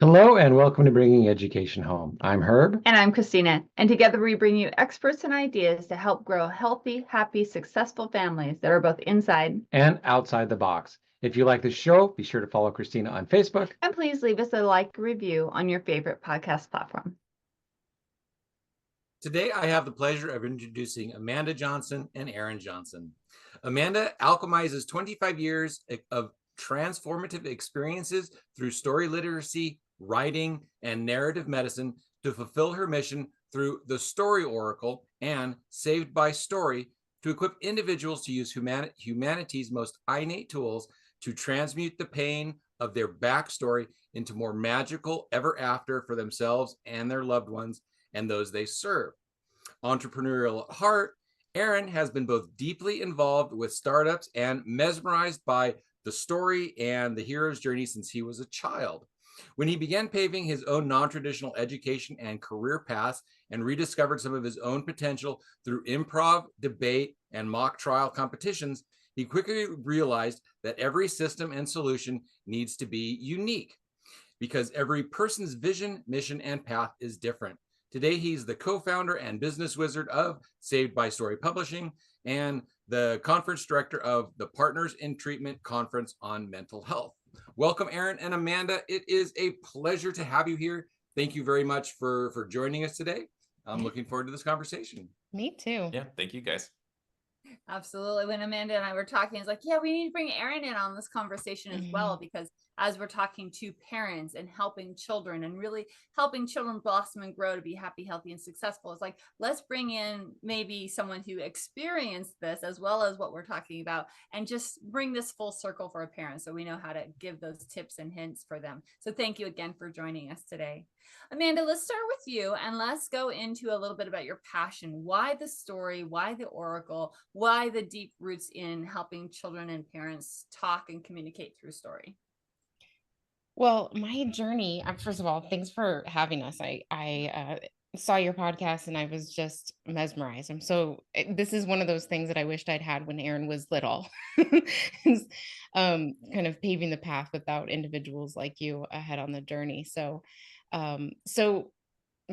Hello and welcome to Bringing Education Home. I'm Herb. And I'm Christina. And together we bring you experts and ideas to help grow healthy, happy, successful families that are both inside. And outside the box. If you like the show, be sure to follow Christina on Facebook. And please leave us a like review on your favorite podcast platform. Today, I have the pleasure of introducing Amanda Johnson and Aaron Johnson. Amanda alchemizes 25 years of transformative experiences through story literacy, writing, and narrative medicine to fulfill her mission through the Story Oracle and Saved by Story to equip individuals to use humanity's most innate tools to transmute the pain of their backstory into more magical ever after for themselves and their loved ones and those they serve. Entrepreneurial at heart, Aaron has been both deeply involved with startups and mesmerized by the story and the hero's journey since he was a child. When he began paving his own non-traditional education and career paths and rediscovered some of his own potential through improv, debate, and mock trial competitions, he quickly realized that every system and solution needs to be unique because every person's vision, mission, and path is different. Today, he's the co-founder and business wizard of Saved by Story Publishing and the conference director of the Partners in Treatment Conference on Mental Health. Welcome, Aaron and Amanda. It is a pleasure to have you here. Thank you very much for joining us today. I'm looking forward to this conversation. Me too. Yeah, thank you guys. Absolutely. When Amanda and I were talking, it's like, yeah, we need to bring Aaron in on this conversation as well, because as we're talking to parents and helping children and really helping children blossom and grow to be happy, healthy, and successful, it's like, let's bring in maybe someone who experienced this as well as what we're talking about and just bring this full circle for our parents so we know how to give those tips and hints for them. So thank you again for joining us today. Amanda, let's start with you and let's go into a little bit about your passion. Why the story? Why the oracle? Why the deep roots in helping children and parents talk and communicate through story? Well, my journey, first of all, thanks for having us. I saw your podcast and I was just mesmerized. This is one of those things that I wished I'd had when Aaron was little, is, kind of paving the path without individuals like you ahead on the journey. So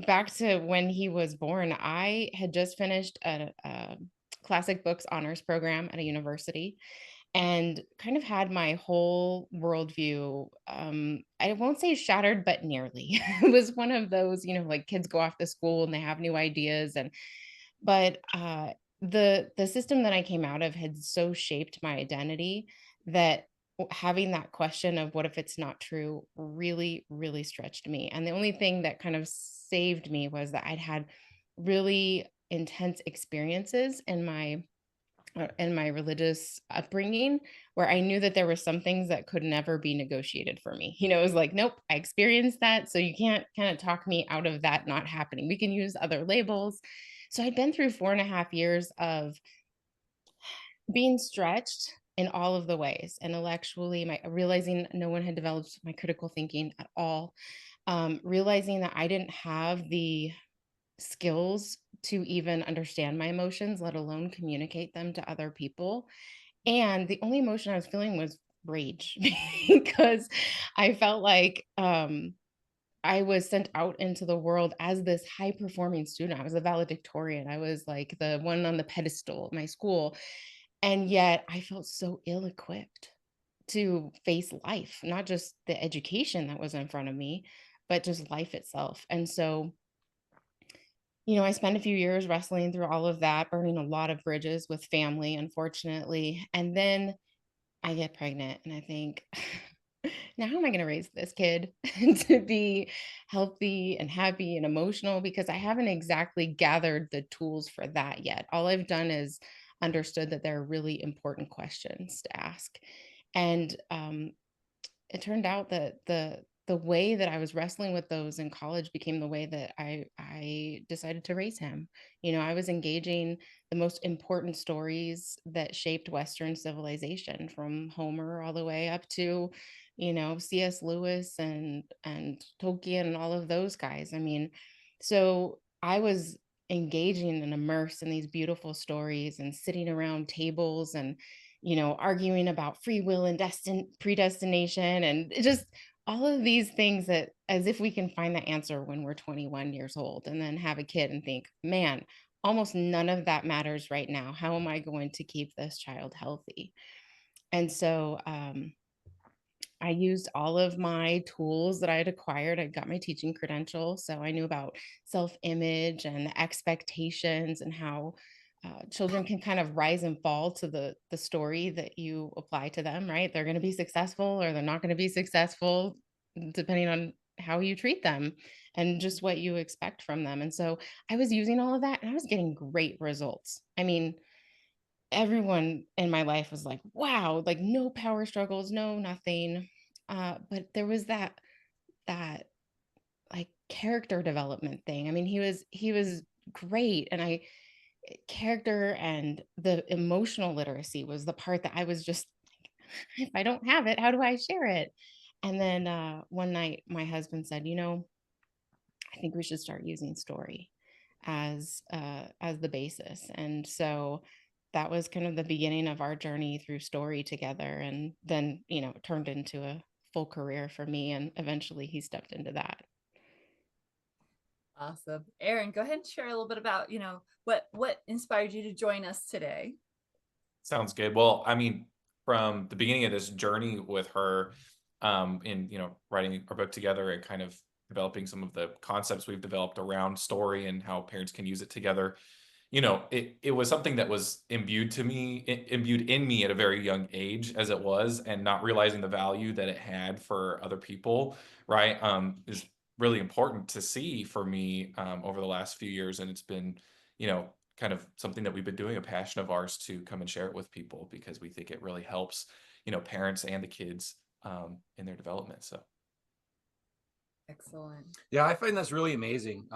back to when he was born, I had just finished a classic books honors program at a university and kind of had my whole worldview, I won't say shattered, but nearly. It was one of those, like kids go off to school and they have new ideas. But the system that I came out of had so shaped my identity that having that question of what if it's not true really, really stretched me. And the only thing that kind of saved me was that I'd had really intense experiences in my religious upbringing where I knew that there were some things that could never be negotiated for me. It was like, nope, I experienced that. So you can't kind of talk me out of that not happening. We can use other labels. So I'd been through 4.5 years of being stretched in all of the ways, intellectually, my realizing no one had developed my critical thinking at all, realizing that I didn't have the skills to even understand my emotions, let alone communicate them to other people. And the only emotion I was feeling was rage because I felt like I was sent out into the world as this high performing student. I was a valedictorian. I was like the one on the pedestal at my school. And yet I felt so ill equipped to face life, not just the education that was in front of me, but just life itself. And so I spent a few years wrestling through all of that, burning a lot of bridges with family, unfortunately. And then I get pregnant and I think, now how am I going to raise this kid to be healthy and happy and emotional? Because I haven't exactly gathered the tools for that yet. All I've done is understood that there are really important questions to ask. And it turned out that the way that I was wrestling with those in college became the way that I decided to raise him. I was engaging the most important stories that shaped Western civilization, from Homer all the way up to, C.S. Lewis and Tolkien and all of those guys. I mean, so I was engaging and immersed in these beautiful stories and sitting around tables and arguing about free will and predestination and just all of these things that as if we can find the answer when we're 21 years old and then have a kid and think, man, almost none of that matters right now. How am I going to keep this child healthy? And so I used all of my tools that I had acquired. I got my teaching credential, so I knew about self-image and expectations and how children can kind of rise and fall to the story that you apply to them, right? They're going to be successful or they're not going to be successful, depending on how you treat them and just what you expect from them. And so I was using all of that and I was getting great results. I mean, everyone in my life was like, wow, like no power struggles, no nothing. But there was that like character development thing. I mean, he was great. And character and the emotional literacy was the part that I was just like, if I don't have it, how do I share it? And then one night my husband said, I think we should start using story as the basis. And so that was kind of the beginning of our journey through story together. And then, it turned into a full career for me. And eventually he stepped into that. Awesome. Erin, go ahead and share a little bit about, what inspired you to join us today. Sounds good. Well, I mean, from the beginning of this journey with her, in writing our book together and kind of developing some of the concepts we've developed around story and how parents can use it together, it was something that was imbued in me at a very young age as it was, and not realizing the value that it had for other people, right? Is really important to see for me over the last few years. And it's been, kind of something that we've been doing, a passion of ours, to come and share it with people because we think it really helps, parents and the kids in their development. So. Excellent. Yeah, I find that's really amazing.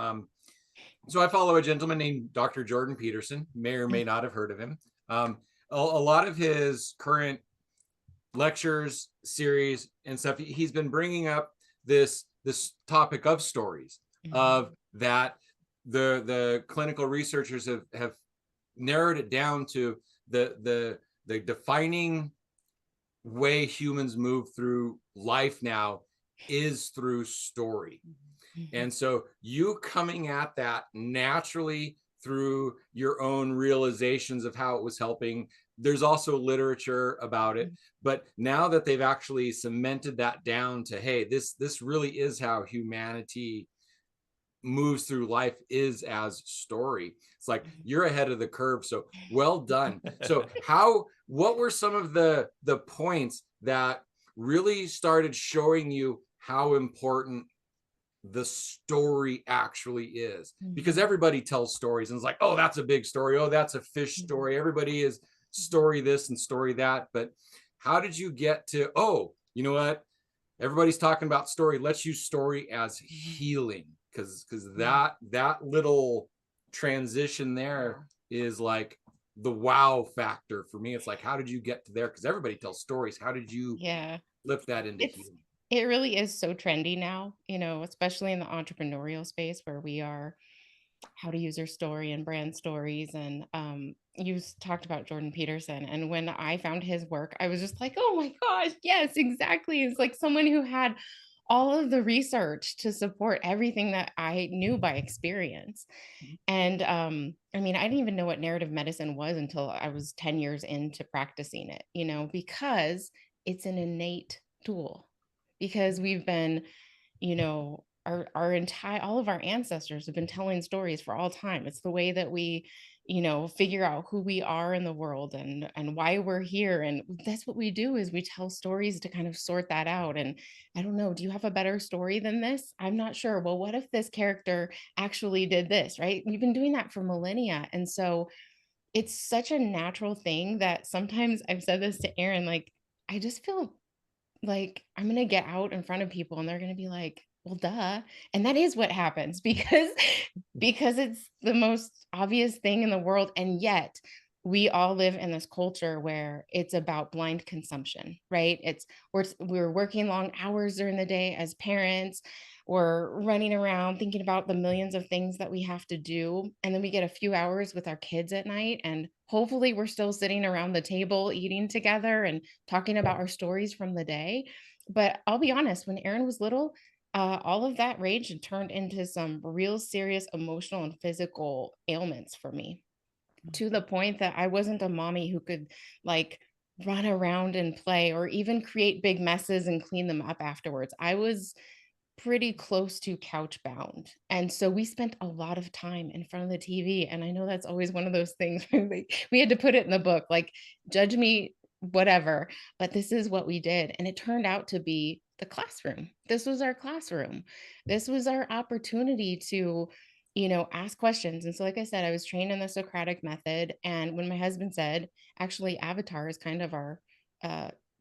So I follow a gentleman named Dr. Jordan Peterson. May or may not have heard of him. A lot of his current lectures, series, and stuff, he's been bringing up this topic of stories, of that the clinical researchers have narrowed it down to the defining way humans move through life now is through story. And so you coming at that naturally through your own realizations of how it was helping. There's also literature about it, but now that they've actually cemented that down to, hey, this really is how humanity moves through life, is as story. It's like, you're ahead of the curve, so well done. So what were some of the points that really started showing you how important the story actually is? Because everybody tells stories and it's like, oh, that's a big story, oh, that's a fish story, everybody is story this and story that. But how did you get to, oh, you know what, everybody's talking about story, let's use story as healing? Because that little transition there is like the wow factor for me. It's like, how did you get to there? Because everybody tells stories. How did you flip that into healing? It really is so trendy now, especially in the entrepreneurial space where we are, how to use your story and brand stories. And you talked about Jordan Peterson. And when I found his work, I was just like, oh my gosh, yes, exactly. It's like someone who had all of the research to support everything that I knew by experience. And I mean, I didn't even know what narrative medicine was until I was 10 years into practicing it, because it's an innate tool. Because we've been, our entire, all of our ancestors have been telling stories for all time. It's the way that we, figure out who we are in the world and why we're here. And that's what we do, is we tell stories to kind of sort that out. And I don't know, do you have a better story than this? I'm not sure. Well, what if this character actually did this, right? We've been doing that for millennia. And so it's such a natural thing that sometimes I've said this to Erin, like, I just feel like I'm going to get out in front of people and they're going to be like, well, duh. And that is what happens because it's the most obvious thing in the world. And yet we all live in this culture where it's about blind consumption, right? We're working long hours during the day as parents. We're running around thinking about the millions of things that we have to do. And then we get a few hours with our kids at night. And hopefully we're still sitting around the table eating together and talking about our stories from the day. But I'll be honest, when Erin was little, all of that rage had turned into some real serious emotional and physical ailments for me, to the point that I wasn't a mommy who could like run around and play or even create big messes and clean them up afterwards. I was pretty close to couch bound. And so we spent a lot of time in front of the TV. And I know that's always one of those things where we had to put it in the book, like, judge me, whatever. But this is what we did. And it turned out to be the classroom. This was our classroom. This was our opportunity to, ask questions. And so, like I said, I was trained in the Socratic method. And when my husband said, actually, Avatar is kind of our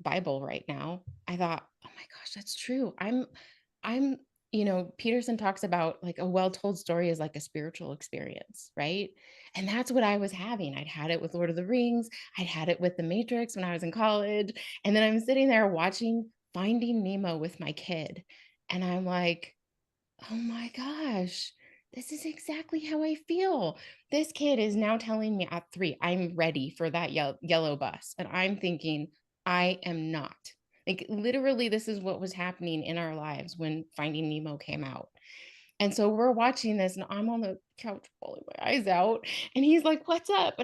Bible right now, I thought, oh my gosh, that's true. I'm, Peterson talks about like a well-told story is like a spiritual experience, right? And that's what I was having. I'd had it with Lord of the Rings. I'd had it with The Matrix when I was in college. And then I'm sitting there watching Finding Nemo with my kid. And I'm like, oh my gosh, this is exactly how I feel. This kid is now telling me at 3, I'm ready for that yellow bus. And I'm thinking, I am not. Like, literally, this is what was happening in our lives when Finding Nemo came out. And so we're watching this and I'm on the couch bawling my eyes out. And he's like, what's up?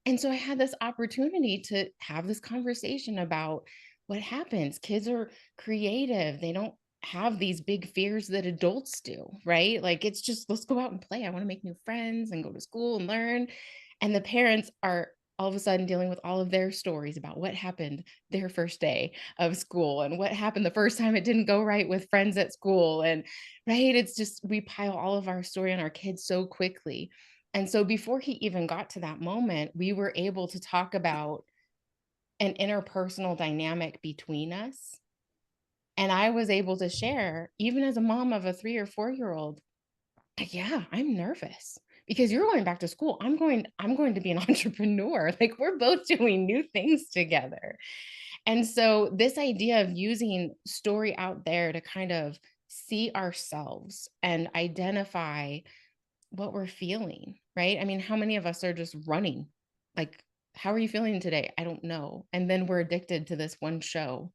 And so I had this opportunity to have this conversation about what happens. Kids are creative. They don't have these big fears that adults do, right? Like, it's just, let's go out and play. I want to make new friends and go to school and learn. And the parents are all of a sudden dealing with all of their stories about what happened their first day of school and what happened the first time it didn't go right with friends at school. And right, it's just, we pile all of our story on our kids so quickly. And so before he even got to that moment, we were able to talk about an interpersonal dynamic between us. And I was able to share, even as a mom of a 3 or 4-year-old, like, yeah, I'm nervous because you're going back to school. I'm going to be an entrepreneur. Like, we're both doing new things together. And so this idea of using story out there to kind of see ourselves and identify what we're feeling, right? I mean, how many of us are just running? Like, how are you feeling today? I don't know. And then we're addicted to this one show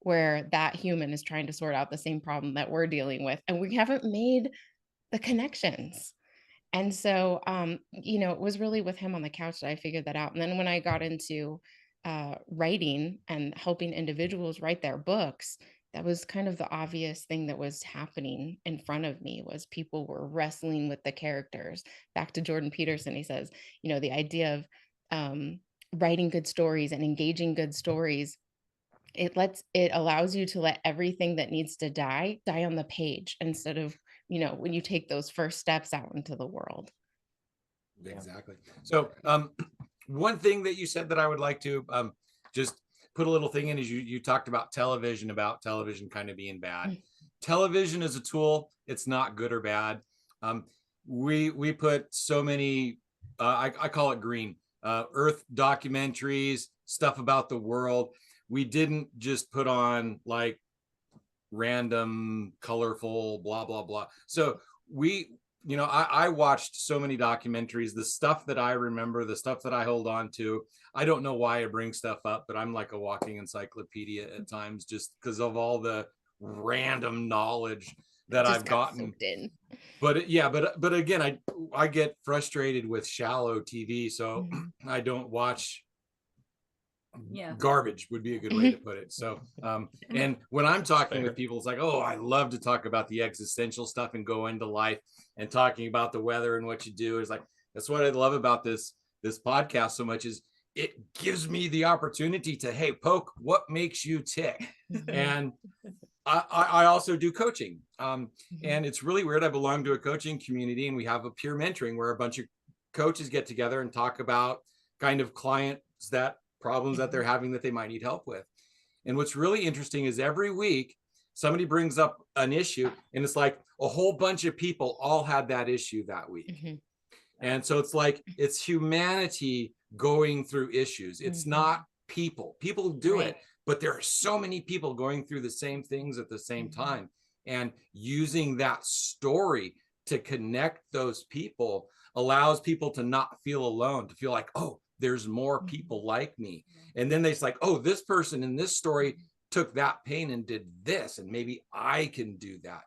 where that human is trying to sort out the same problem that we're dealing with. And we haven't made the connections. And so, it was really with him on the couch that I figured that out. And then when I got into writing and helping individuals write their books, that was kind of the obvious thing that was happening in front of me, was people were wrestling with the characters. Back to Jordan Peterson, he says, the idea of writing good stories and engaging good stories, it allows you to let everything that needs to die on the page, instead of when you take those first steps out into the world. Exactly. So one thing that you said that I would like to just put a little thing in is you talked about television kind of being bad. Television is a tool. It's not good or bad. We put so many, I call it green, earth documentaries, stuff about the world. We didn't just put on like random, colorful, blah, blah, blah. So I watched so many documentaries, the stuff that I remember, the stuff that I hold on to. I don't know why I bring stuff up, but I'm like a walking encyclopedia at times, just because of all the random knowledge that I've gotten. But again, I get frustrated with shallow TV, so I don't watch. Garbage would be a good way to put it. So and when I'm talking with people, it's like, oh, I love to talk about the existential stuff and go into life and talking about the weather and what you do. Is like, that's what I love about this podcast so much, is it gives me the opportunity to, hey, poke what makes you tick. And I also do coaching, and it's really weird. I belong to a coaching community, and we have a peer mentoring where a bunch of coaches get together and talk about kind of clients that problems that they're having that they might need help with. And what's really interesting is every week somebody brings up an issue, and it's like a whole bunch of people all had that issue that week. And so it's like, it's humanity going through issues. It's not people do it, but there are so many people going through the same things at the same time, and using that story to connect those people allows people to not feel alone, to feel like, oh, there's more people like me. And then it's like, oh, this person in this story took that pain and did this, and maybe I can do that.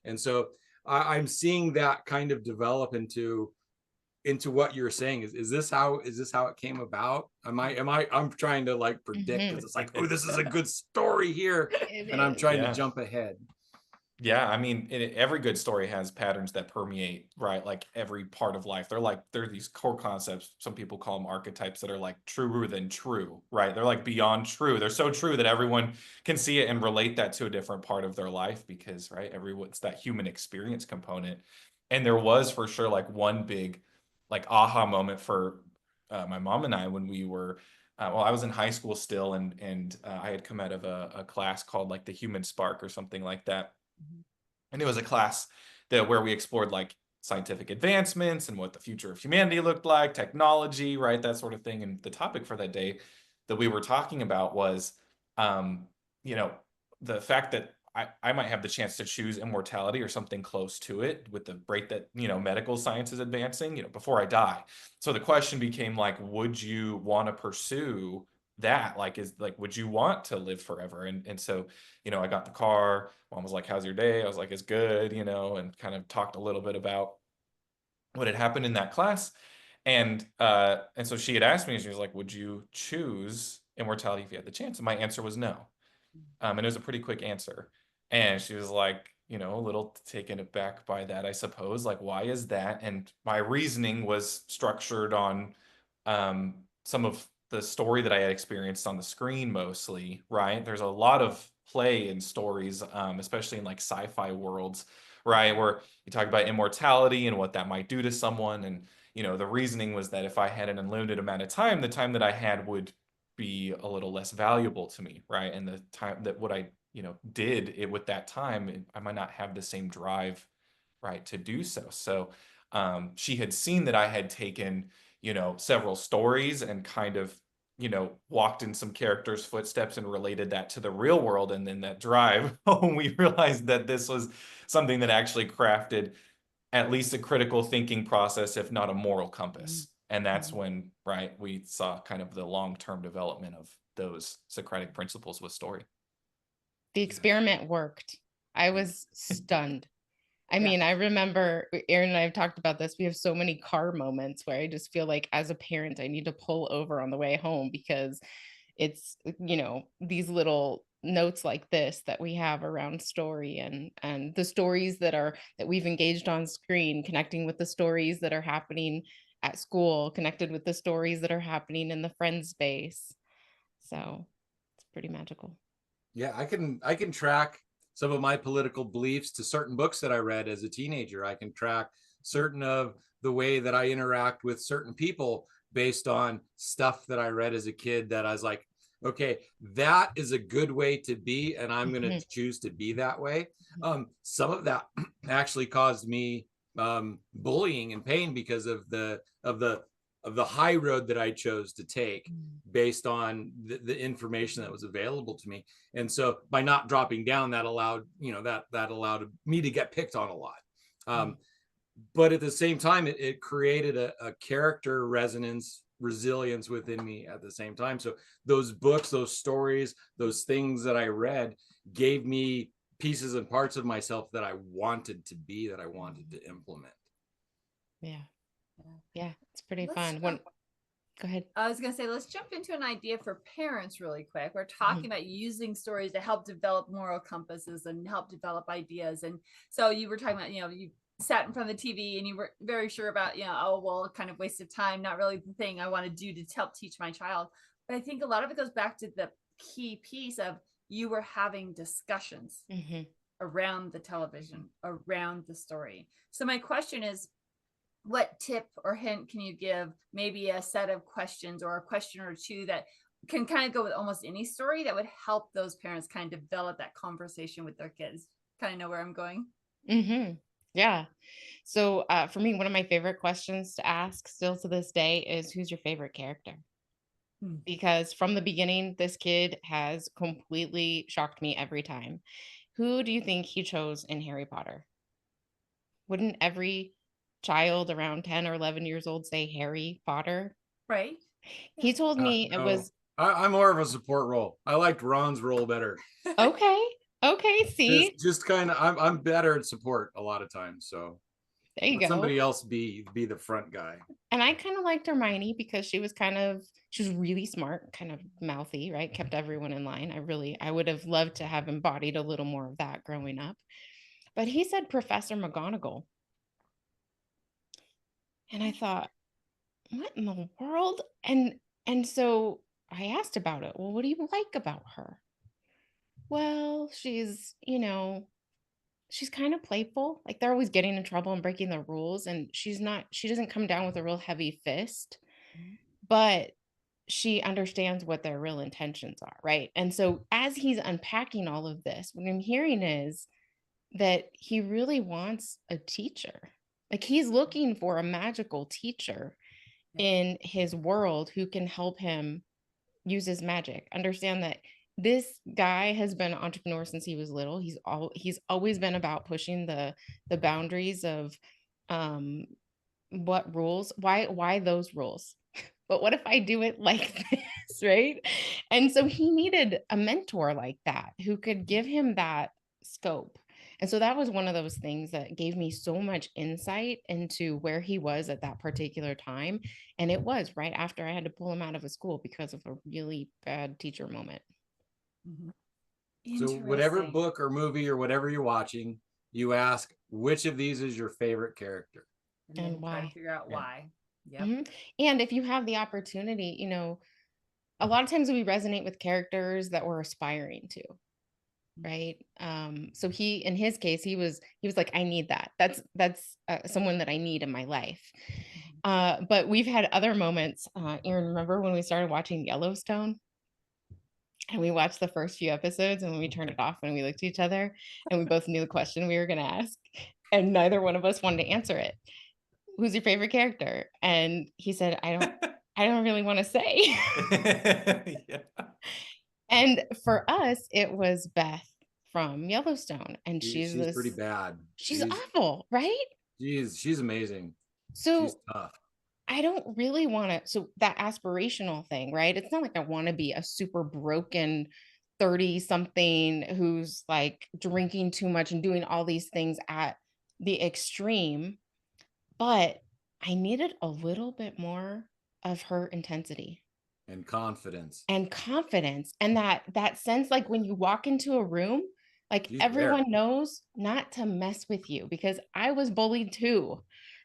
And so I'm seeing that kind of develop into what you're saying. Is this how it came about? I'm trying to like predict, because it's like, oh, this is a good story here, and I'm trying to jump ahead. Yeah, I mean, every good story has patterns that permeate, right? Like every part of life. They're these core concepts. Some people call them archetypes that are like truer than true, right? They're like beyond true. They're so true that everyone can see it and relate that to a different part of their life because, right, it's that human experience component. And there was for sure like one big like aha moment for my mom and I when we were well, I was in high school still, and I had come out of a class called like the Human Spark or something like that. And it was a class where we explored like scientific advancements and what the future of humanity looked like, technology, right, that sort of thing. And the topic for that day that we were talking about was, you know, the fact that I might have the chance to choose immortality or something close to it with the rate that, you know, medical science is advancing, you know, before I die. So the question became like, would you want to pursue that? Like, would you want to live forever? And so, you know, I got the car. Mom was like, how's your day? I was like, it's good, you know, and kind of talked a little bit about what had happened in that class. And so she had asked me, she was like, would you choose immortality if you had the chance? And my answer was no. And it was a pretty quick answer. And she was like, you know, a little taken aback by that, I suppose. Like, why is that? And my reasoning was structured on some of the story that I had experienced on the screen mostly, right? There's a lot of play in stories, especially in like sci-fi worlds, right? Where you talk about immortality and what that might do to someone. And, you know, the reasoning was that if I had an unlimited amount of time, the time that I had would be a little less valuable to me, right? And the time that what I, you know, did it with that time, I might not have the same drive, right, to do so. So she had seen that I had taken, you know, several stories and kind of, you know, walked in some characters' footsteps and related that to the real world. And then that drive home, we realized that this was something that actually crafted at least a critical thinking process, if not a moral compass. And that's when, right, we saw kind of the long-term development of those Socratic principles with story. The experiment worked. I was stunned. I mean, I remember Aaron and I have talked about this. We have so many car moments where I just feel like as a parent, I need to pull over on the way home because it's, you know, these little notes like this that we have around story and the stories that we've engaged on screen, connecting with the stories that are happening at school, connected with the stories that are happening in the friend space. So it's pretty magical. Yeah, I can track some of my political beliefs to certain books that I read as a teenager. I can track certain of the way that I interact with certain people based on stuff that I read as a kid that I was like, okay, that is a good way to be, and I'm going to choose to be that way. Some of that actually caused me bullying and pain because of the high road that I chose to take based on the information that was available to me. And so by not dropping down, that allowed, you know, that allowed me to get picked on a lot. But at the same time, it created a character resilience within me at the same time. So those books, those stories, those things that I read gave me pieces and parts of myself that I wanted to be, that I wanted to implement. Yeah, it's pretty fun. Go ahead. I was going to say, let's jump into an idea for parents really quick. We're talking about using stories to help develop moral compasses and help develop ideas. And so you were talking about, you know, you sat in front of the TV and you were very sure about, you know, oh, well, kind of waste of time, not really the thing I want to do to help teach my child. But I think a lot of it goes back to the key piece of you were having discussions around the television, around the story. So my question is, what tip or hint can you give, maybe a set of questions or a question or two that can kind of go with almost any story that would help those parents kind of develop that conversation with their kids? Kind of know where I'm going? Yeah. So for me, one of my favorite questions to ask still to this day is, who's your favorite character? Because from the beginning, this kid has completely shocked me every time. Who do you think he chose in Harry Potter? Wouldn't every child around 10 or 11 years old say Harry Potter? Right. He told me it was... I'm more of a support role. I liked Ron's role better. Okay. Okay, see, Just kind of, I'm better at support a lot of times. So there you let go. somebody else be the front guy. And I kind of liked Hermione because she was really smart, kind of mouthy, right? Kept everyone in line. I would have loved to have embodied a little more of that growing up. But he said Professor McGonagall. And I thought, what in the world? And so I asked about it. Well, what do you like about her? Well, she's kind of playful. Like they're always getting in trouble and breaking the rules. And she doesn't come down with a real heavy fist, but she understands what their real intentions are. Right. And so as he's unpacking all of this, what I'm hearing is that he really wants a teacher. Like he's looking for a magical teacher in his world who can help him use his magic. Understand that this guy has been an entrepreneur since he was little. He's always been about pushing the boundaries of what rules, why those rules. But what if I do it like this, right? And so he needed a mentor like that who could give him that scope. And so that was one of those things that gave me so much insight into where he was at that particular time. And it was right after I had to pull him out of a school because of a really bad teacher moment. So whatever Interesting. book or movie or whatever you're watching, you ask, which of these is your favorite character? And then And try to why? figure out Yeah. why. Yep. Mhm. And if you have the opportunity, a lot of times we resonate with characters that we're aspiring to, right? So in his case, he was like, I need that. That's someone that I need in my life. But we've had other moments. Aaron, remember when we started watching Yellowstone? And we watched the first few episodes and then we turned it off and we looked at each other and we both knew the question we were going to ask. And neither one of us wanted to answer it. Who's your favorite character? And he said, I don't really want to say. Yeah. And for us, it was Beth from Yellowstone. And She's pretty bad. She's awful, right? She's amazing. So She's tough. I don't really want to. So that aspirational thing, right? It's not like I want to be a super broken 30 something who's like drinking too much and doing all these things at the extreme. But I needed a little bit more of her intensity And confidence. and confidence. And that sense, like when you walk into a room, like She's everyone there. knows not to mess with you because I was bullied too.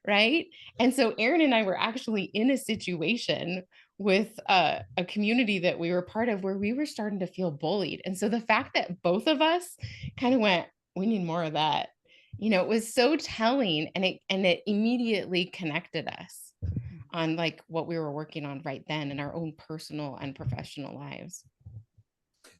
Right. And so Aaron and I were actually in a situation with a community that we were part of where we were starting to feel bullied. And so the fact that both of us kind of went, we need more of that, it was so telling, and it immediately connected us on like what we were working on right then in our own personal and professional lives.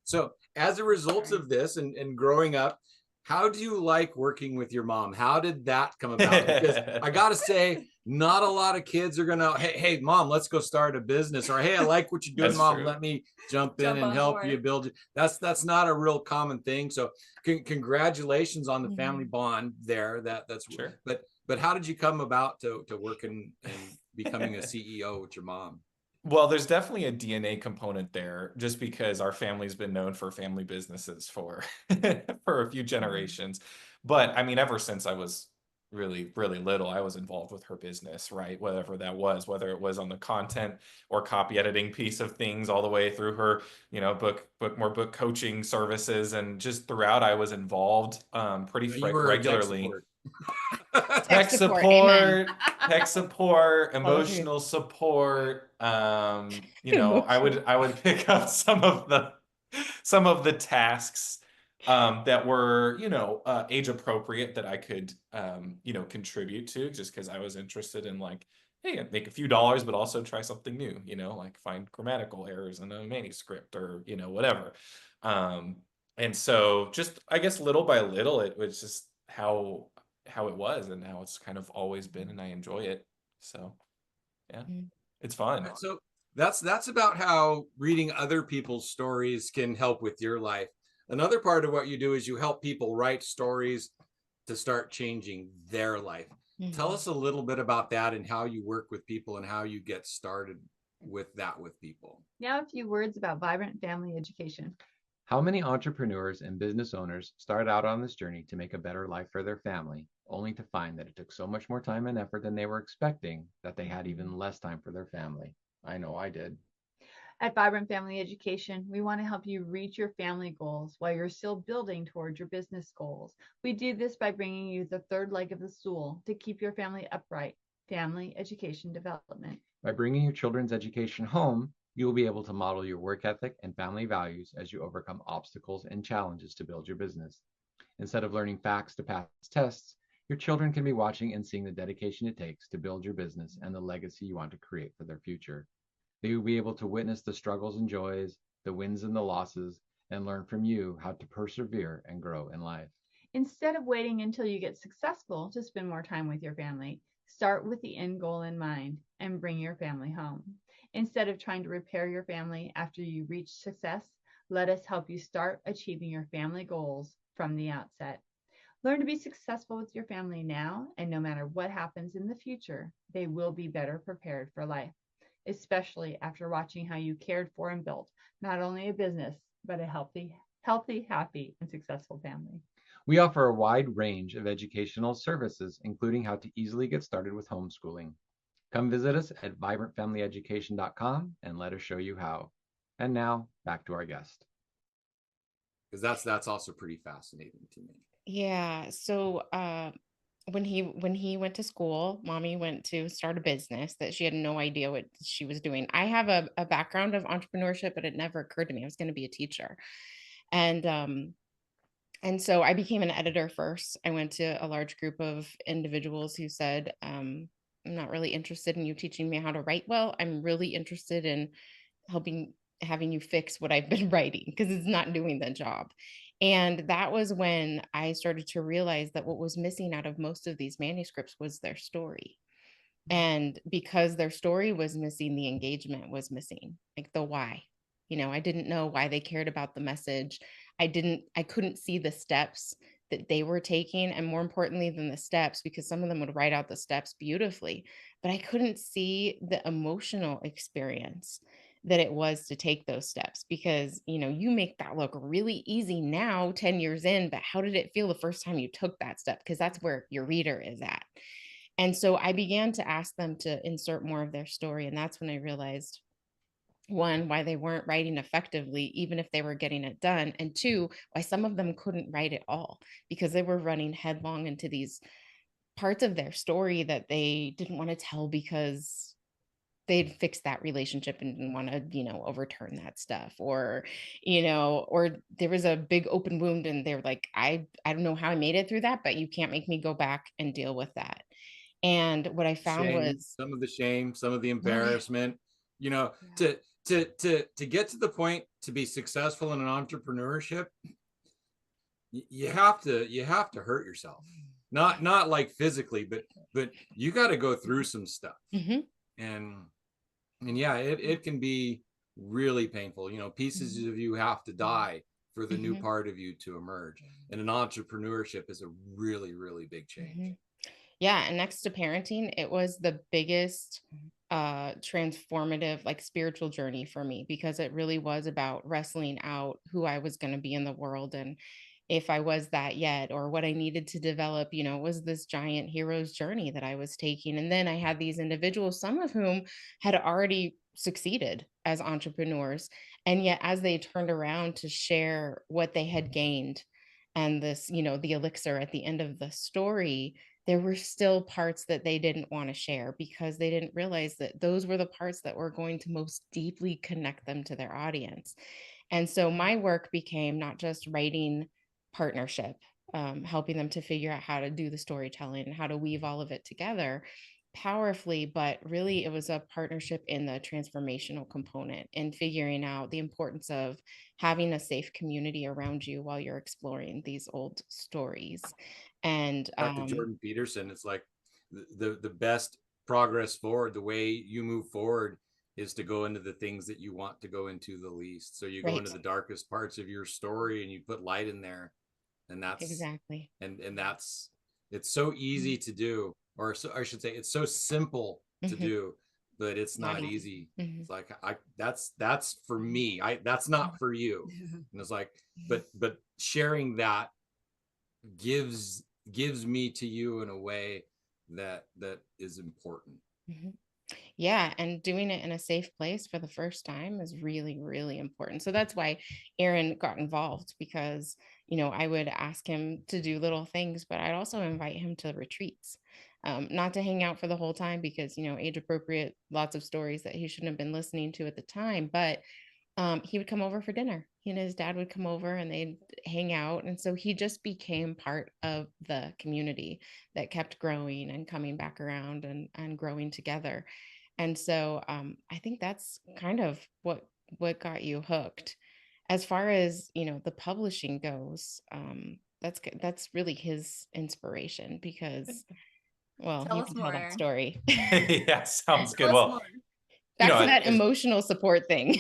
So as a result of this and growing up, how do you like working with your mom? How did that come about? Because I got to say, not a lot of kids are going to, hey, mom, let's go start a business. Or, hey, I like what you're doing, That's mom. true. Let me jump in and on help board. you build it. That's not a real common thing. So congratulations on the family bond there. That's Sure. But how did you come about to working and becoming a CEO with your mom? Well, there's definitely a DNA component there, just because our family's been known for family businesses for for a few generations. But I mean, ever since I was really, really little, I was involved with her business, right? Whatever that was, whether it was on the content or copy editing piece of things, all the way through her, book coaching services, and just throughout, I was involved pretty You were regularly. tech Tech Amen. support, Follow through. emotional support. I Emotional. would pick up some of the tasks that were, age appropriate that I could, contribute to, just because I was interested in, like, hey, make a few dollars, but also try something new, like find grammatical errors in a manuscript or, whatever. And so just, I guess, little by little, it was just how it was and how it's kind of always been, and I enjoy it. So yeah, it's fun. So that's about how reading other people's stories can help with your life. Another part of what you do is you help people write stories to start changing their life. Tell us a little bit about that and how you work with people and how you get started with that with people. Now, a few words about vibrant family education. How many entrepreneurs and business owners start out on this journey to make a better life for their family, only to find that it took so much more time and effort than they were expecting that they had even less time for their family? I know I did. At Vibrant Family Education, we want to help you reach your family goals while you're still building towards your business goals. We do this by bringing you the third leg of the stool to keep your family upright, family education development. By bringing your children's education home, you will be able to model your work ethic and family values as you overcome obstacles and challenges to build your business. Instead of learning facts to pass tests, your children can be watching and seeing the dedication it takes to build your business and the legacy you want to create for their future. They will be able to witness the struggles and joys, the wins and the losses, and learn from you how to persevere and grow in life. Instead of waiting until you get successful to spend more time with your family, start with the end goal in mind and bring your family home. Instead of trying to repair your family after you reach success, let us help you start achieving your family goals from the outset. Learn to be successful with your family now, and no matter what happens in the future, they will be better prepared for life, especially after watching how you cared for and built not only a business, but a healthy, happy, and successful family. We offer a wide range of educational services, including how to easily get started with homeschooling. Come visit us at vibrantfamilyeducation.com and let us show you how. And now, back to our guest. Because that's also pretty fascinating to me. Yeah. So when he went to school, mommy went to start a business that she had no idea what she was doing. I have a background of entrepreneurship, but it never occurred to me I was going to be a teacher. And so I became an editor first. I went to a large group of individuals who said, I'm not really interested in you teaching me how to write well. I'm really interested in having you fix what I've been writing because it's not doing the job. And that was when I started to realize that what was missing out of most of these manuscripts was their story. And because their story was missing, the engagement was missing, like the why. I didn't know why they cared about the message. I couldn't see the steps that they were taking. And more importantly than the steps, because some of them would write out the steps beautifully, but I couldn't see the emotional experience that it was to take those steps. Because, you make that look really easy now, 10 years in, but how did it feel the first time you took that step? Because that's where your reader is at. And so I began to ask them to insert more of their story. And that's when I realized, one, why they weren't writing effectively, even if they were getting it done. And two, why some of them couldn't write at all because they were running headlong into these parts of their story that they didn't want to tell because they'd fixed that relationship and didn't want to, overturn that stuff, or there was a big open wound and they're like, I don't know how I made it through that, but you can't make me go back and deal with that. And what I found was Some of the shame, some of the yeah, embarrassment, to get to the point to be successful in an entrepreneurship, you have to hurt yourself, not like physically, but you got to go through some stuff. Mhm. and yeah, it can be really painful. Pieces of you have to die for the new part of you to emerge, and an entrepreneurship is a really, really big change. Yeah, and next to parenting, it was the biggest transformative, like, spiritual journey for me, because it really was about wrestling out who I was going to be in the world, and if I was that yet, or what I needed to develop. Was this giant hero's journey that I was taking. And then I had these individuals, some of whom had already succeeded as entrepreneurs, and yet as they turned around to share what they had gained and this, the elixir at the end of the story, there were still parts that they didn't want to share because they didn't realize that those were the parts that were going to most deeply connect them to their audience. And so my work became not just writing partnership, helping them to figure out how to do the storytelling and how to weave all of it together powerfully, but really it was a partnership in the transformational component and figuring out the importance of having a safe community around you while you're exploring these old stories. And Dr. Jordan Peterson, it's like the best progress forward, the way you move forward is to go into the things that you want to go into the least. So you go into the darkest parts of your story and you put light in there. And that's exactly. And it's so easy to do, or so I should say it's so simple to do, but it's Not not easy. easy. Mhm. It's like, that's for me. That's not for you. And it's like, but sharing that gives me to you in a way that is important. Mhm. Yeah, and doing it in a safe place for the first time is really, really important. So that's why Aaron got involved, because, I would ask him to do little things, but I'd also invite him to retreats. Not to hang out for the whole time because, age appropriate, lots of stories that he shouldn't have been listening to at the time, but he would come over for dinner. He and his dad would come over and they'd hang out. And so he just became part of the community that kept growing and coming back around and growing together. And so I think that's kind of what got you hooked. As far as, the publishing goes, that's really his inspiration because, well, Tell you us can tell that more. story. Yeah, sounds Tell good. us Well, more. Back to that as emotional support thing.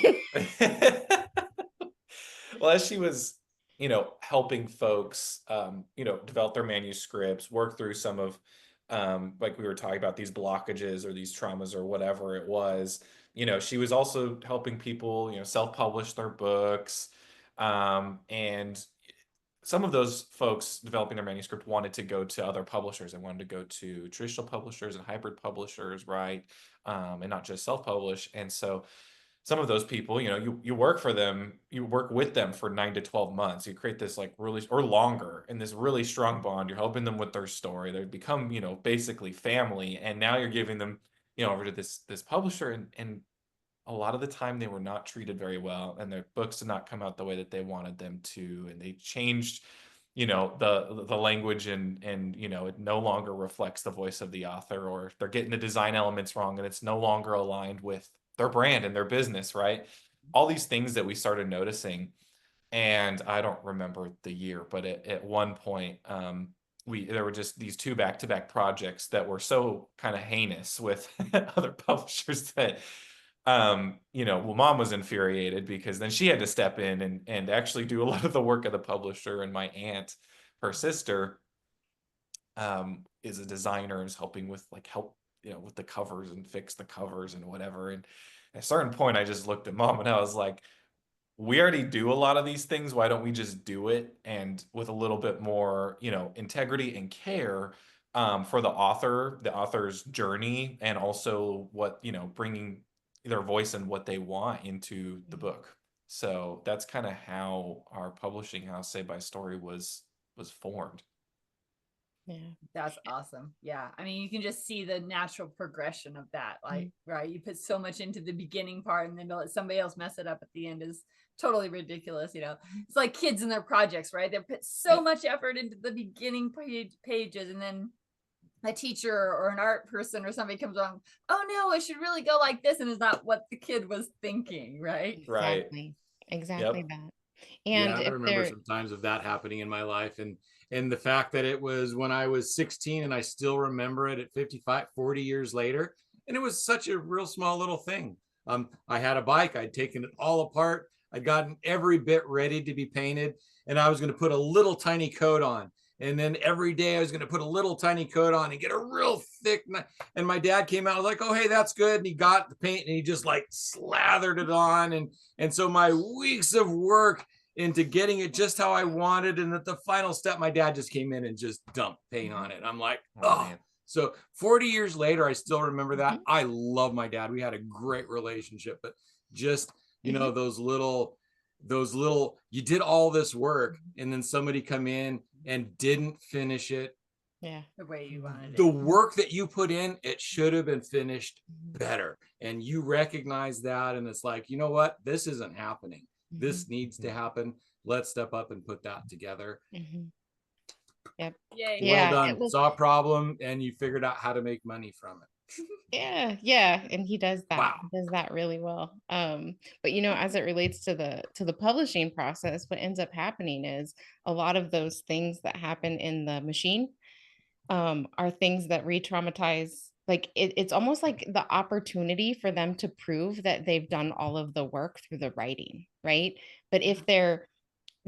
well, as she was, helping folks, develop their manuscripts, work through some of, like we were talking about, these blockages or these traumas or whatever it was, she was also helping people, self-publish their books. And some of those folks developing their manuscript wanted to go to other publishers. They wanted to go to traditional publishers and hybrid publishers, right? And not just self-publish. And so some of those people, you work for them, you work with them for 9 to 12 months. You create this like really, or longer, and this really strong bond. You're helping them with their story. They become, basically family. And now you're giving them, over to this publisher, and a lot of the time they were not treated very well, and their books did not come out the way that they wanted them to, and they changed, the language, and it no longer reflects the voice of the author, or they're getting the design elements wrong, and it's no longer aligned with their brand and their business, right? All these things that we started noticing. And I don't remember the year, but at one point, there were just these two back-to-back projects that were so kind of heinous with other publishers that, well, mom was infuriated because then she had to step in and actually do a lot of the work of the publisher. And my aunt, her sister, is a designer and is helping with with the covers and fix the covers and whatever. And at a certain point, I just looked at mom and I was like, we already do a lot of these things. Why don't we just do it, and with a little bit more, integrity and care, for the author's journey, and also what, bringing their voice and what they want into the book. So that's kind of how our publishing house, Say by Story, was formed. Yeah. That's awesome. Yeah. I mean, you can just see the natural progression of that. Like, right. You put so much into the beginning part and then to let somebody else mess it up at the end is totally ridiculous. It's like kids and their projects, right? They put so much effort into the beginning pages, and then a teacher or an art person or somebody comes along, oh no, it should really go like this. And it's not what the kid was thinking, right? Right. Exactly Yep. that. Yeah, And I if remember they're some times of that happening in my life, and the fact that it was when I was 16 and I still remember it at 55, 40 years later. And it was such a real small little thing. I had a bike, I'd taken it all apart, I'd gotten every bit ready to be painted, and I was going to put a little tiny coat on. And then every day I was going to put a little tiny coat on and get a real thick. And my dad came out like, oh, hey, that's good. And he got the paint and he just like slathered it on. And so my weeks of work into getting it just how I wanted. And at the final step, my dad just came in and just dumped paint on it. I'm like, oh. Man. So 40 years later, I still remember that. I love my dad. We had a great relationship, but just, those little, you did all this work and then somebody come in and didn't finish it. Yeah. The way you wanted it. The work that you put in, it should have been finished better. And you recognize that. And it's like, you know what? This isn't happening. This needs to happen. Let's step up and put that together. Yep. Yay. Well done. Saw a problem and you figured out how to make money from it. Yeah. And he does that. Wow. He does that really well. But as it relates to the publishing process, what ends up happening is a lot of those things that happen in the machine are things that re-traumatize. Like it's almost like the opportunity for them to prove that they've done all of the work through the writing, right? But if they're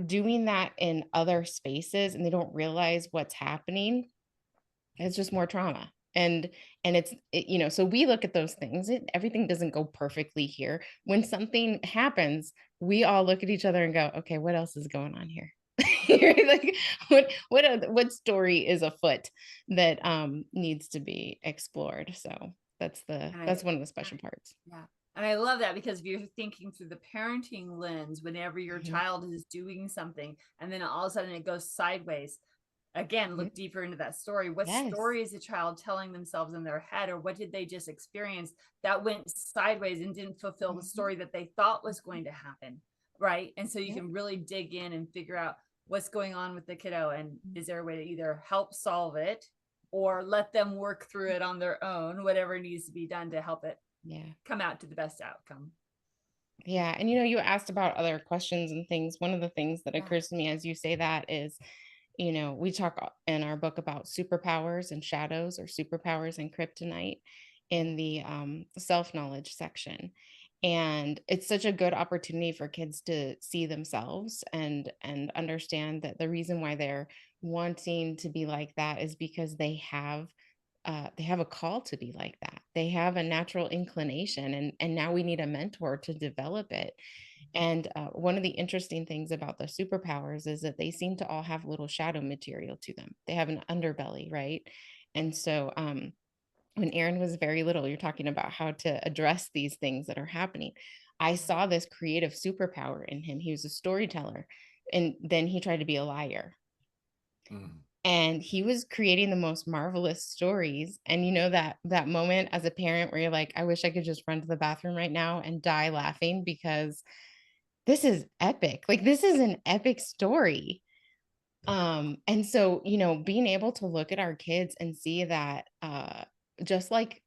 doing that in other spaces and they don't realize what's happening, it's just more trauma. And so we look at those things. Everything doesn't go perfectly here. When something happens, we all look at each other and go, okay, what else is going on here? Like, what story is afoot that needs to be explored? So that's one of the special parts. Yeah. And I love that, because if you're thinking through the parenting lens, whenever your Mhm. child is doing something and then all of a sudden it goes sideways, again, look deeper into that story. What Yes. story is the child telling themselves in their head, or what did they just experience that went sideways and didn't fulfill the story that they thought was going to happen? Right. And so you can really dig in and figure out what's going on with the kiddo, and is there a way to either help solve it or let them work through it on their own, whatever needs to be done to help it come out to the best outcome. Yeah. And you asked about other questions and things. One of the things that occurs to me as you say that is, we talk in our book about superpowers and shadows, or superpowers and kryptonite, in the self-knowledge section. And it's such a good opportunity for kids to see themselves and understand that the reason why they're wanting to be like that is because they have a call to be like that. They have a natural inclination, and now we need a mentor to develop it. And one of the interesting things about the superpowers is that they seem to all have little shadow material to them. They have an underbelly, right? And so when Aaron was very little, you're talking about how to address these things that are happening. I saw this creative superpower in him. He was a storyteller, and then he tried to be a liar. And he was creating the most marvelous stories. And that moment as a parent where you're like, I wish I could just run to the bathroom right now and die laughing, because this is epic. Like, this is an epic story. And so, being able to look at our kids and see that just like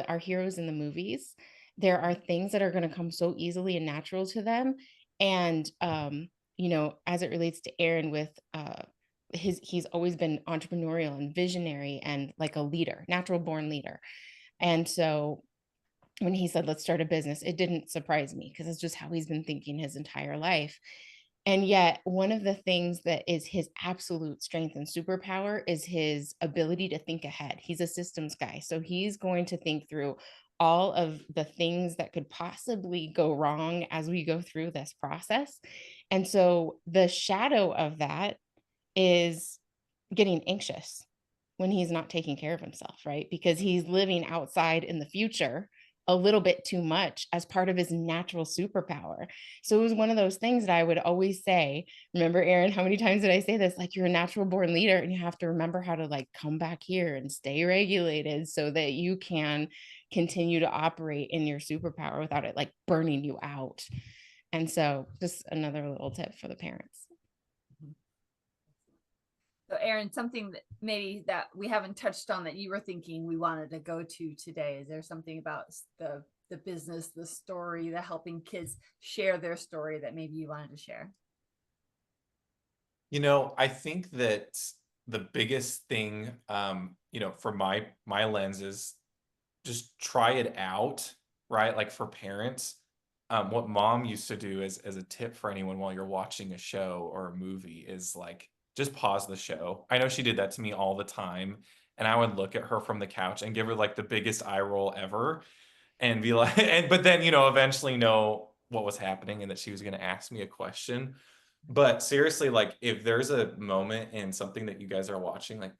our heroes in the movies, there are things that are going to come so easily and natural to them. And as it relates to Aaron, with he's always been entrepreneurial and visionary and like a leader, natural born leader. And so when he said, let's start a business, it didn't surprise me, because it's just how he's been thinking his entire life. And yet, one of the things that is his absolute strength and superpower is his ability to think ahead. He's a systems guy. So he's going to think through all of the things that could possibly go wrong as we go through this process. And so the shadow of that is getting anxious when he's not taking care of himself, right? Because he's living outside in the future a little bit too much as part of his natural superpower. So it was one of those things that I would always say, remember, Aaron, how many times did I say this? Like, you're a natural born leader, and you have to remember how to like come back here and stay regulated so that you can continue to operate in your superpower without it like burning you out. And so just another little tip for the parents. So Aaron, something that maybe that we haven't touched on that you were thinking we wanted to go to today, is there something about the business, the story, the helping kids share their story that maybe you wanted to share? I think that the biggest thing, from my lens, is just try it out, right? Like, for parents, what mom used to do as a tip for anyone while you're watching a show or a movie is like, just pause the show. I know she did that to me all the time. And I would look at her from the couch and give her like the biggest eye roll ever and be like, but then, eventually know what was happening and that she was going to ask me a question. But seriously, like, if there's a moment in something that you guys are watching, like,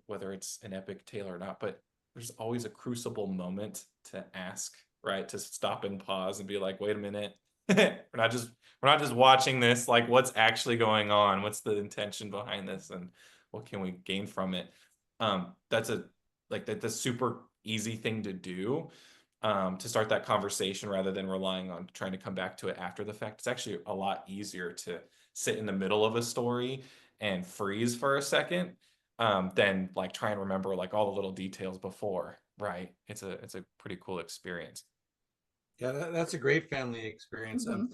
whether it's an epic tale or not, but there's always a crucible moment to ask, right? To stop and pause and be like, wait a minute. we're not just watching this, like, what's actually going on? What's the intention behind this, and what can we gain from it? That's a super easy thing to do, to start that conversation, rather than relying on trying to come back to it after the fact. It's actually a lot easier to sit in the middle of a story and freeze for a second, than like try and remember like all the little details before, right? It's a pretty cool experience. Yeah, that's a great family experience. I'm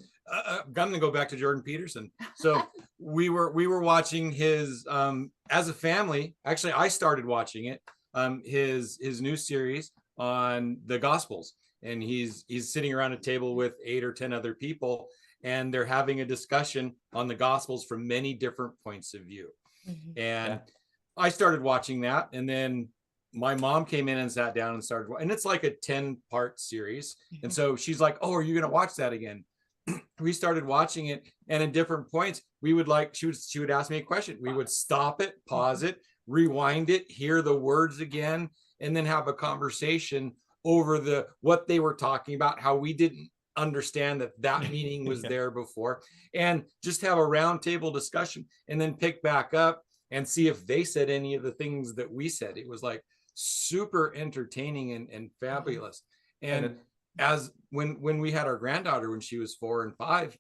going to go back to Jordan Peterson. So we were watching his as a family. Actually, I started watching it. His new series on the Gospels, and he's sitting around a table with 8 or 10 other people, and they're having a discussion on the Gospels from many different points of view. And I started watching that, and then my mom came in and sat down and started, and it's like a 10-part series. And so she's like, oh, are you going to watch that again? We started watching it, and at different points we would like, she would ask me a question. We would stop it, pause it, rewind it, hear the words again, and then have a conversation over the what they were talking about, how we didn't understand that meaning was there before, and just have a roundtable discussion, and then pick back up and see if they said any of the things that we said. It was like super entertaining and fabulous. And as when we had our granddaughter, when she was 4 and 5,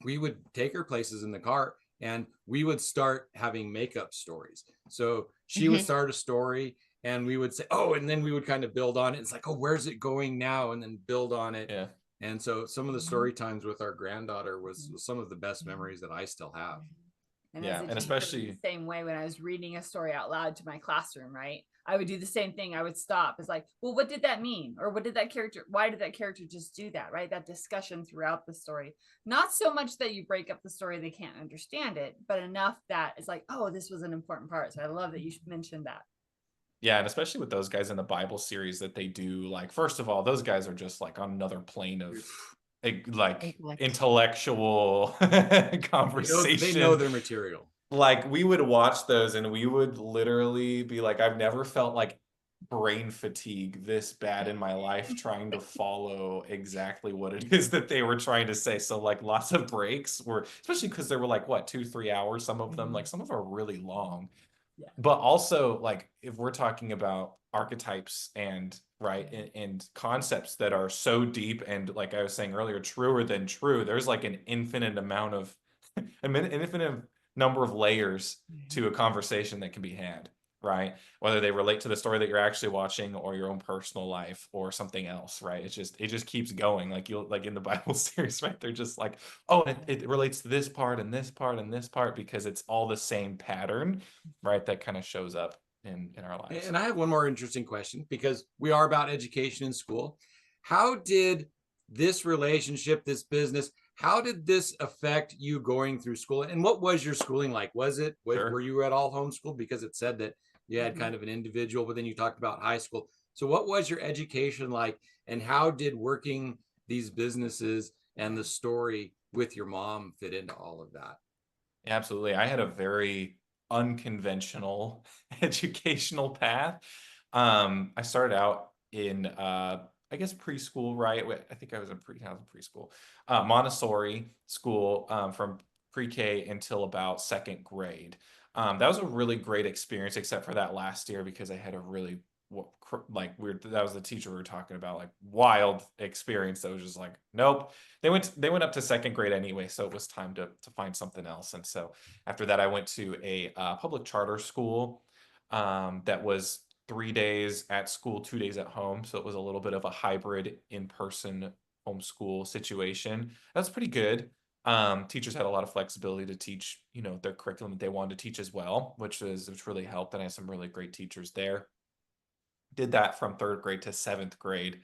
we would take her places in the car, and we would start having makeup stories. So she would start a story, and we would say, oh, and then we would kind of build on it. It's like, oh, where's it going now? And then build on it. Yeah. And so some of the story times with our granddaughter was some of the best memories that I still have. And Yeah, as a and teacher, especially the same way when I was reading a story out loud to my classroom, right? I would do the same thing. I would stop. It's like, well, what did that mean? Or what did that character, why did that character just do that, right? That discussion throughout the story. Not so much that you break up the story, they can't understand it, but enough that it's like, oh, this was an important part. So I love that you mentioned that. Yeah, and especially with those guys in the Bible series that they do, like, first of all, those guys are just like on another plane of like intellectual conversation. They know their material. Like, we would watch those and we would literally be like, I've never felt like brain fatigue this bad in my life trying to follow exactly what it is that they were trying to say. So like lots of breaks were, especially because they were like, what, 2-3 hours, some of them, like some of them are really long. Yeah. But also, like, if we're talking about archetypes and and concepts that are so deep and, like I was saying earlier, truer than true, there's like an infinite amount of an infinite number of layers to a conversation that can be had, right? Whether they relate to the story that you're actually watching or your own personal life or something else, right? It just keeps going. Like, you'll, like in the Bible series, right? They're just like, oh, it relates to this part and this part and this part, because it's all the same pattern, right? That kind of shows up in our lives. And I have one more interesting question, because we are about education in school. How did this relationship, this business, how did this affect you going through school? And what was your schooling like? Were you at all homeschooled? Because it said that you had kind of an individual, but then you talked about high school. So what was your education like, and how did working these businesses and the story with your mom fit into all of that? Absolutely. I had a very unconventional educational path. I started out in I guess preschool, right? I think I was in preschool, Montessori school, from pre-K until about second grade. That was a really great experience, except for that last year, because I had a really like weird, that was the teacher we were talking about, like wild experience that was just like, nope. They went up to second grade anyway, so it was time to find something else. And so after that, I went to a public charter school that was 3 days at school, 2 days at home. So it was a little bit of a hybrid in-person homeschool situation. That's pretty good. Teachers had a lot of flexibility to teach, their curriculum that they wanted to teach as well, which really helped. And I had some really great teachers there. Did that from third grade to seventh grade.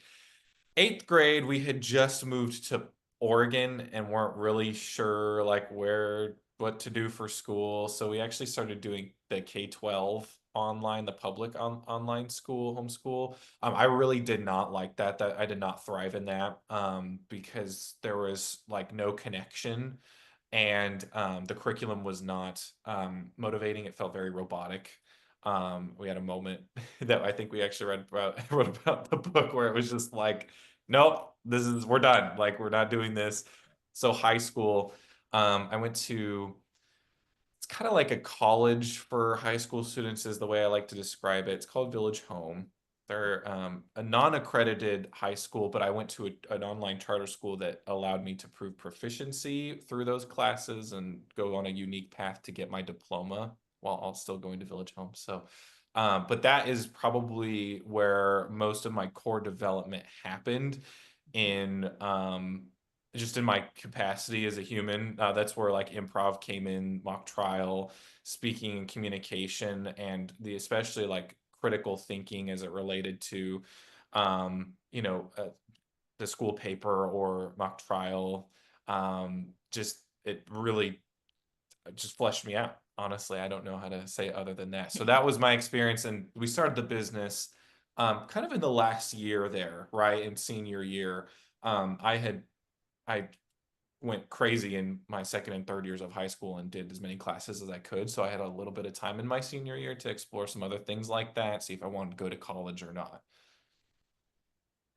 Eighth grade, we had just moved to Oregon and weren't really sure like what to do for school. So we actually started doing the K-12 online, the public online school, homeschool. I really did not like that. I did not thrive in that, because there was like no connection, and the curriculum was not motivating. It felt very robotic. We had a moment that I think we actually wrote about the book, where it was just like, nope, we're done. Like, we're not doing this. So high school, I went to, it's kind of like a college for high school students is the way I like to describe it. It's called Village Home. They're a non-accredited high school, but I went to an online charter school that allowed me to prove proficiency through those classes and go on a unique path to get my diploma while I'll still going to Village Home. So, but that is probably where most of my core development happened in just in my capacity as a human. That's where like improv came in, mock trial, speaking and communication, and especially like critical thinking as it related to, the school paper or mock trial. Just it really just fleshed me out. honestly, I don't know how to say other than that. So that was my experience, and we started the business kind of in the last year there, right? In senior year. I went crazy in my second and third years of high school and did as many classes as I could. So I had a little bit of time in my senior year to explore some other things like that, see if I wanted to go to college or not.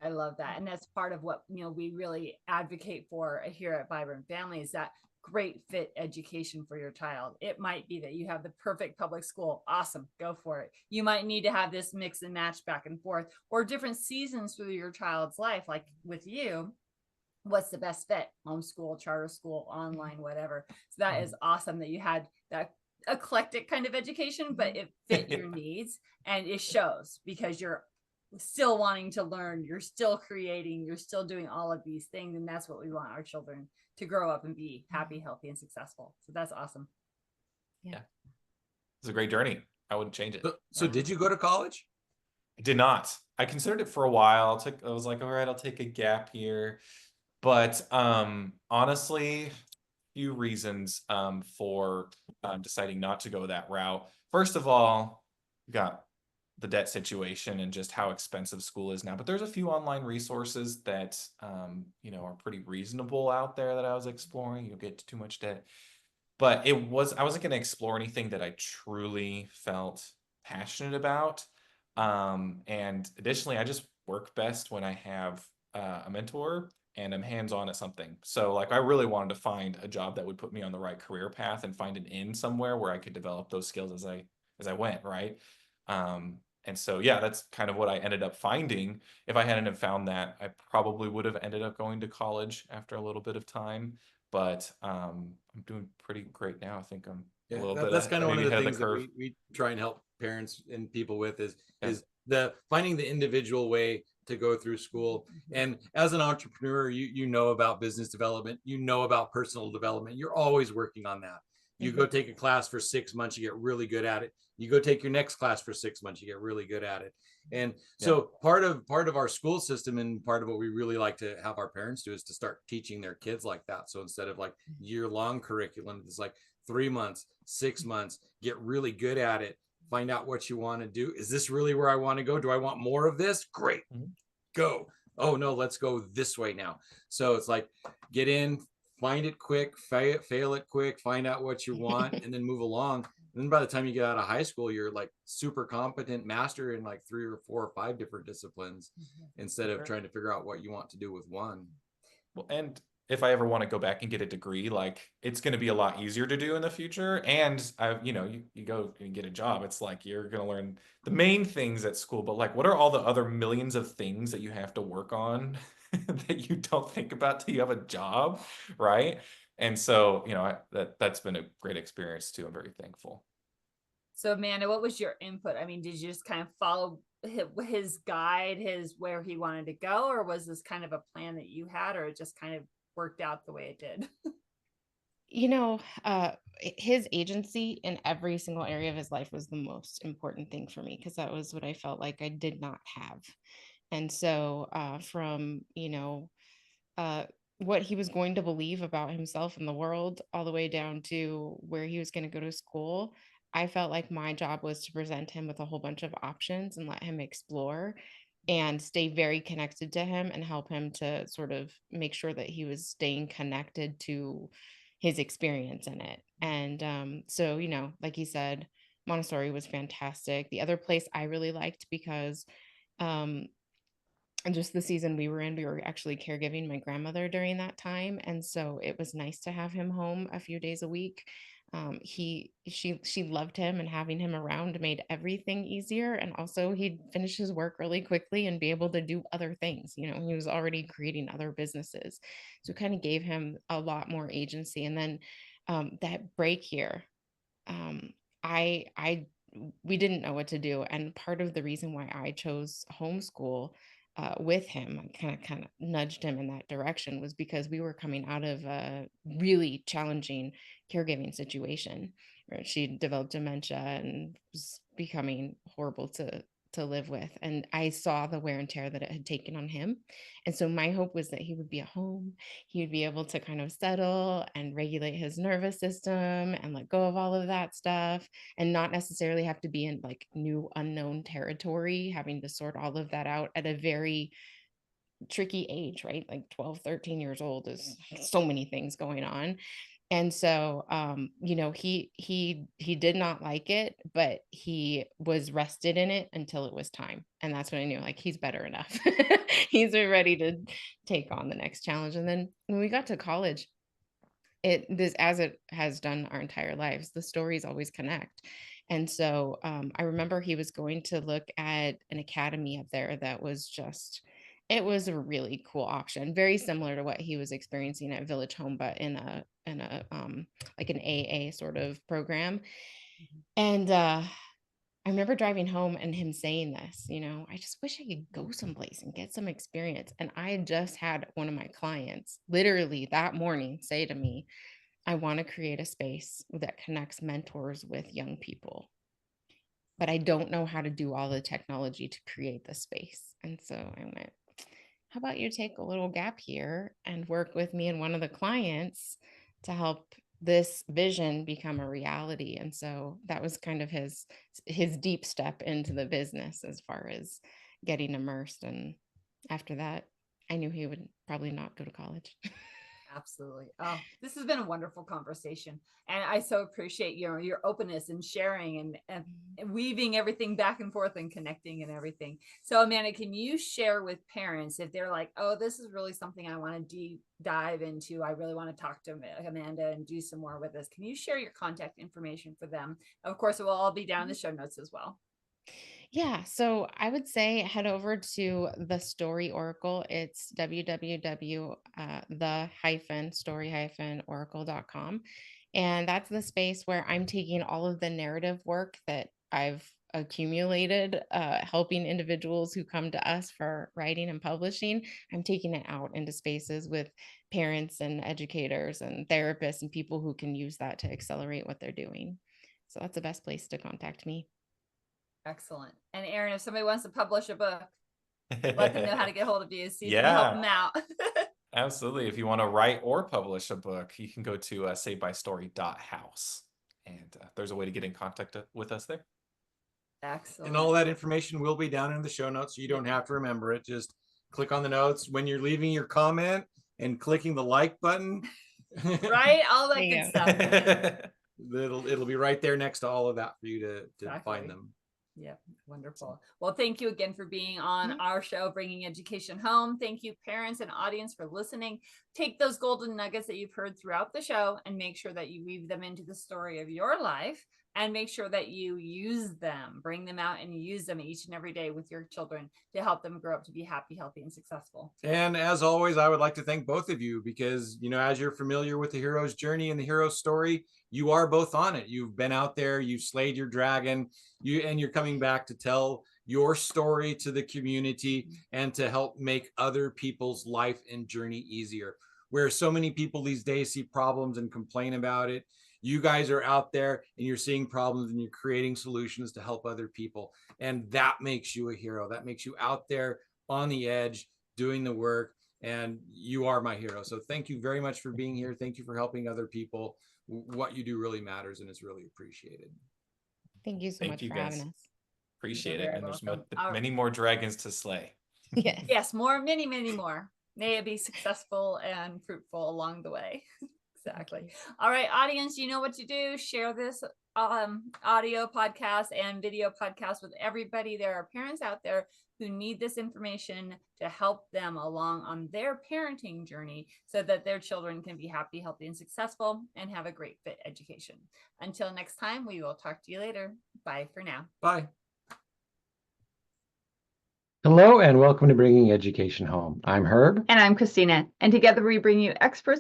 I love that. And that's part of what, we really advocate for here at Vibrant Family is that great fit education for your child. It might be that you have the perfect public school. Awesome. Go for it. You might need to have this mix and match back and forth or different seasons through your child's life. Like with you, what's the best fit? Homeschool, charter school, online, whatever. So that is awesome that you had that eclectic kind of education, but it fit your needs and it shows because you're still wanting to learn, you're still creating, you're still doing all of these things. And that's what we want our children to grow up and be happy, healthy, and successful. So that's awesome. Yeah. It's a great journey. I wouldn't change it. So did you go to college? I did not. I considered it for a while. I was like, all right, I'll take a gap here. But honestly, few reasons for deciding not to go that route. First of all, you got the debt situation and just how expensive school is now. But there's a few online resources that are pretty reasonable out there that I was exploring. You'll get too much debt. But I wasn't going to explore anything that I truly felt passionate about. And additionally, I just work best when I have a mentor and I'm hands-on at something. So like I really wanted to find a job that would put me on the right career path and find an in somewhere where I could develop those skills as I went, right? And so yeah, that's kind of what I ended up finding. If I hadn't have found that, I probably would have ended up going to college after a little bit of time. But I'm doing pretty great now. I think I'm a little bit that's kind of one of the ahead things the curve. that we try and help parents and people with is the finding the individual way to go through school. And as an entrepreneur, you know about business development, you know about personal development. You're always working on that. You go take a class for 6 months, you get really good at it. You go take your next class for 6 months, you get really good at it. And so part of our school system and part of what we really like to have our parents do is to start teaching their kids like that. So instead of like year-long curriculum, it's like 3 months, 6 months, get really good at it, find out what you want to do. Is this really where I want to go? Do I want more of this? Great, go. Oh no, let's go this way now. So it's like get in, find it quick, fail it quick, find out what you want, and then move along. And then by the time you get out of high school, you're like super competent master in like 3 or 4 or 5 different disciplines instead of trying to figure out what you want to do with one. Well, and if I ever want to go back and get a degree, like it's going to be a lot easier to do in the future. And you go and get a job. It's like you're going to learn the main things at school, but like, what are all the other millions of things that you have to work on that you don't think about till you have a job, right? And so, that's been a great experience too. I'm very thankful. So Amanda, what was your input? I mean, did you just kind of follow his guide, where he wanted to go, or was this kind of a plan that you had, or it just kind of worked out the way it did? His agency in every single area of his life was the most important thing for me because that was what I felt like I did not have. And so from, what he was going to believe about himself and the world, all the way down to where he was going to go to school, I felt like my job was to present him with a whole bunch of options and let him explore and stay very connected to him and help him to sort of make sure that he was staying connected to his experience in it. And so, like you said, Montessori was fantastic. The other place I really liked because and just the season we were actually caregiving my grandmother during that time. And so it was nice to have him home a few days a week. She loved him, and having him around made everything easier. And also he'd finish his work really quickly and be able to do other things. He was already creating other businesses. So it kind of gave him a lot more agency. And then that break year, we didn't know what to do. And part of the reason why I chose homeschool with him, I kind of nudged him in that direction, was because we were coming out of a really challenging caregiving situation where she developed dementia and was becoming horrible to to live with. And I saw the wear and tear that it had taken on him. And so my hope was that he would be at home, he would be able to kind of settle and regulate his nervous system and let go of all of that stuff, and not necessarily have to be in like new unknown territory, having to sort all of that out at a very tricky age, right? Like 12, 13 years old is so many things going on. And so he did not like it, but he was rested in it until it was time. And that's when I knew, like, he's better enough. He's ready to take on the next challenge. And then when we got to college, as it has done our entire lives, the stories always connect. And so I remember he was going to look at an academy up there that was it was a really cool option, very similar to what he was experiencing at Village Home, but in a like an AA sort of program. And I remember driving home and him saying this, I just wish I could go someplace and get some experience. And I had just had one of my clients literally that morning say to me, I want to create a space that connects mentors with young people, but I don't know how to do all the technology to create the space. And so I went, how about you take a little gap here and work with me and one of the clients to help this vision become a reality? And so that was kind of his deep step into the business as far as getting immersed. And after that, I knew he would probably not go to college. Absolutely. Oh, this has been a wonderful conversation. And I so appreciate your openness and sharing and weaving everything back and forth and connecting and everything. So Amanda, can you share with parents if they're like, oh, this is really something I want to deep dive into. I really want to talk to Amanda and do some more with this. Can you share your contact information for them? Of course, it will all be down in the show notes as well. Yeah, so I would say head over to the Story Oracle. It's www.the-story-oracle.com. And that's the space where I'm taking all of the narrative work that I've accumulated, helping individuals who come to us for writing and publishing. I'm taking it out into spaces with parents and educators and therapists and people who can use that to accelerate what they're doing. So that's the best place to contact me. Excellent. And Aaron, if somebody wants to publish a book, let them know how to get hold of you so you can Yeah. help them out. Absolutely. If you want to write or publish a book, you can go to savebystory.house. And there's a way to get in contact with us there. Excellent. And all that information will be down in the show notes, so you don't have to remember it. Just click on the notes when you're leaving your comment and clicking the like button. Right? All that good stuff. It'll be right there next to all of that for you to Exactly. find them. Yep. Wonderful. Well, thank you again for being on our show, Bringing Education Home. Thank you, parents and audience, for listening. Take those golden nuggets that you've heard throughout the show and make sure that you weave them into the story of your life, and make sure that you use them, bring them out and use them each and every day with your children to help them grow up to be happy, healthy, and successful. And as always, I would like to thank both of you because, as you're familiar with the hero's journey and the hero's story, you are both on it. You've been out there, you've slayed your dragon, you're coming back to tell your story to the community and to help make other people's life and journey easier. Where so many people these days see problems and complain about it, you guys are out there and you're seeing problems and you're creating solutions to help other people. And that makes you a hero. That makes you out there on the edge doing the work. And you are my hero. So thank you very much for being here. Thank you for helping other people. What you do really matters and it's really appreciated. Thank you so much for having us. Appreciate it. And there's welcome. many more dragons to slay. Yes. Yes, many more. May it be successful and fruitful along the way. Exactly. All right, audience, you know what to do. Share this audio podcast and video podcast with everybody. There are parents out there who need this information to help them along on their parenting journey so that their children can be happy, healthy, and successful and have a great fit education. Until next time, we will talk to you later. Bye for now. Bye. Hello and welcome to Bringing Education Home. I'm Herb. And I'm Christina. And together we bring you experts